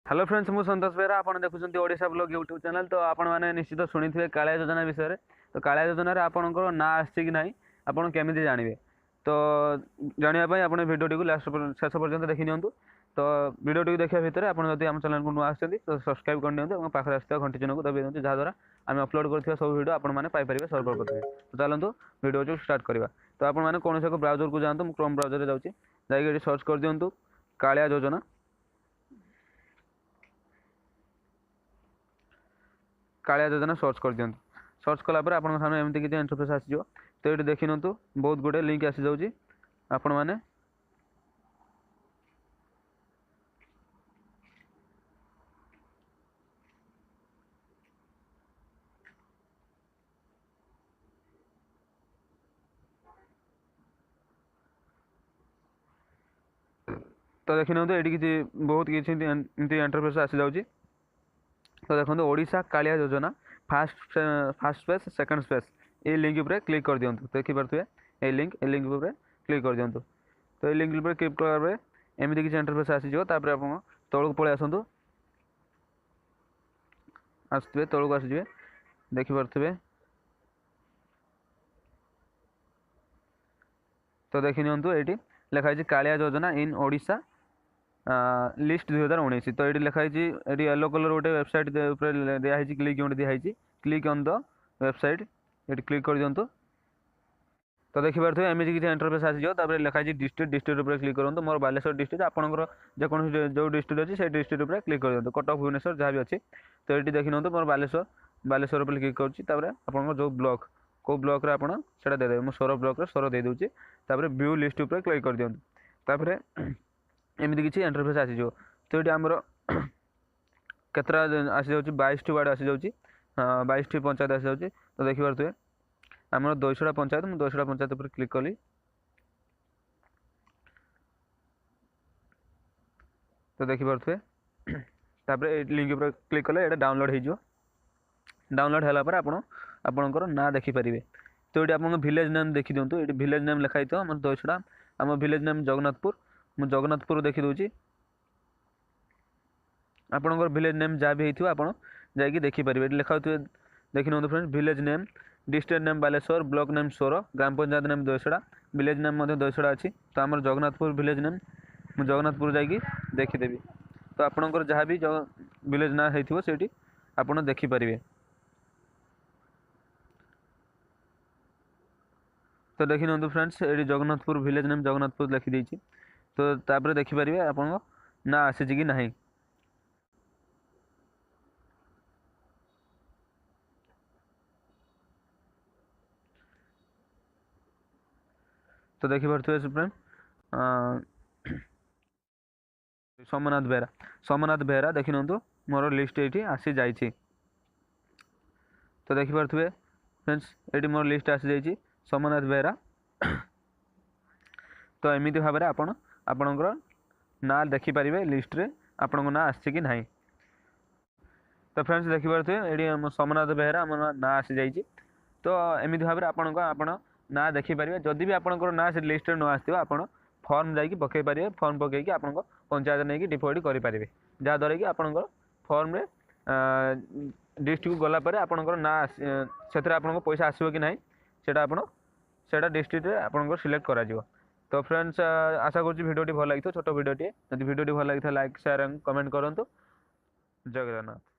Hello friends मु संतोष बेहरा आप देखुं Odisha blog YouTube channel. तो आपण मैंने निश्चित शुणी थे कालिया योजना विषय। तो कालिया योजना आपंकर ना आसी कि ना आपड़ केमी जानवे। तो जानापी आप भिडियो टी लास्ट शेष पर्यटन देखी नियंतु। तो भिडियो टी देखा भितर आप आम चैनल को नुआ आते तो सब्सक्राइब कर पाखे आस घंटी चिन्ह को दबाई दिखाँ जहाँद्वारा आम अपलोड कर सब भिडियो आपंपारे सर्वप्रथमे। तो चलते भिडियो स्टार्ट करवा। तो आपने कौन एक ब्राउजर को जातु क्रोम ब्राउजर जाऊँगी सर्च कर दिंतु कालिया योजना। कालिया योजना सर्च कर दिखाँ सर्च कलापर आप सामने एमती किसी इंटरफेस आसीज। तो ये देखी नि बहुत गुड़े लिंक आसी जाऊँगी आपण मैंने तो देखी नि ये किसी बहुत किसी इंटरफेस आसी जाऊँगी। तो देखो ओडिशा कालिया योजना फास्ट फेज सेकंड फेज ये लिंक पर क्लिक कर दिंतु। देखिपे ये लिंक पर क्लिक कर दिंतु। तो ये लिंक पर क्लिक कला एमती किसी इंटरफेस आसीज। आप तौक पलि आसतु आसुवे तौक आसीजे देखिपे। तो देखी नियंतु ये लिखाई कालिया योजना इन ओडिशा लिस्ट 2019। तो ये लिखाई ये येलो कलर गोटे वेबसाइट दिखाई क्लिक दिखाई क्लिक ऑन द वेबसाइट ये क्लिक कर दिंतु। तो देखिपे एमती किसी इंटरफेस आसीज लिखाई डिस्ट्रिक्ट उपर क्लिक करूँ। मोर बालेश्वर डिस्ट्रिक्ट आपंकर जेको जो डिस्ट्रिक्ट अच्छी से डिस्ट्रिक्ट उपर क्लिक कर दिंतु कटक भुवनेश्वर जहाँ भी अच्छी। तो ये देखी नियंतु मोर बालेश्वर उपर क्लिक कर जो ब्लॉक को ब्लॉक आप देदेवे मो सोर ब्लॉक सोर दे दूसरी। व्यू लिस्ट उपर क्लिक कर दिंतु। तापर एमती किसी इंटरफेस आसीज। तो ये आमर केतरा आसी जाऊँगी 22 वार्ड आसी जाऊँगी 22 पंचायत आसी जाऊँगी। तो देखिपे आमर 200 पंचायत मुझे 200 पंचायत पर क्लिक कली। तो देखिपे लिंक पर क्लिक कले ये डाउनलोड हो डाउनलोड है आपणकर ना देखिपारे। तो ये आप विलेज नेम देखी दिंतु ये विलेज नेम लिखाई तो आम 200 आम विलेज नेम जगन्नाथपुर मुझे जगन्नाथपुर देखी दूसरी। आपणकर विलेज नेम जहाँ भी होती आप देखिपारे लिखा देखी नि friends village name district name Baleshwar block name सोर ग्राम पंचायत नेम 200 विलेज नेम 200 अच्छी। तो आम जगन्नाथपुर विलेज नेम मुझे जगन्नाथपुर जाकि देखीदेवी। तो आपणकर जहाँ भी विलेज ना होती से आप देखिपारे। तो देखी नि फ्रेंड्स ये जगन्नाथपुर विलेज नेम जगन्नाथपुर लिखिदी। तो तापर देखिपारे आप ना आसी कि ना। तो देखिपे फ्रेंड सोमनाथ बेहरा देखी नि मोर लिस्ट ये आसी जाइए। तो देखिपे फ्रेंड्स ये मोर लिस्ट आसी जाइए सोमनाथ बेहरा। तो एमती भाव में आपणकर ना देखिपारे लिस्ट रे आपण ना आसी कि ना। तो फ्रेंड्स देखिपे ये सोमनाथ बेहरा आम ना आसी जाइए। तो एमती भाव में आपण ना देखिपारे जदि भी आपंकर ना से लिस्ट न आसो आप फर्म जाकि पकई पारे फर्म पकईकि आप पंचायत नहीं डिपोजिट करेंगे जहाँद्वारा कि आपंकर फर्म डिस्ट्रिक्ट को गलापर आपंकर ना से पैसा आसो कि ना से डिस्ट्रिक्ट आपंकर सिलेक्ट करा। तो फ्रेंड्स आशा करुँच भिडियो भल लगी छोट भिडियो जब भिडियो भल लगी लाइक शेयर एंड कमेंट करूँ। जय जगन्नाथ।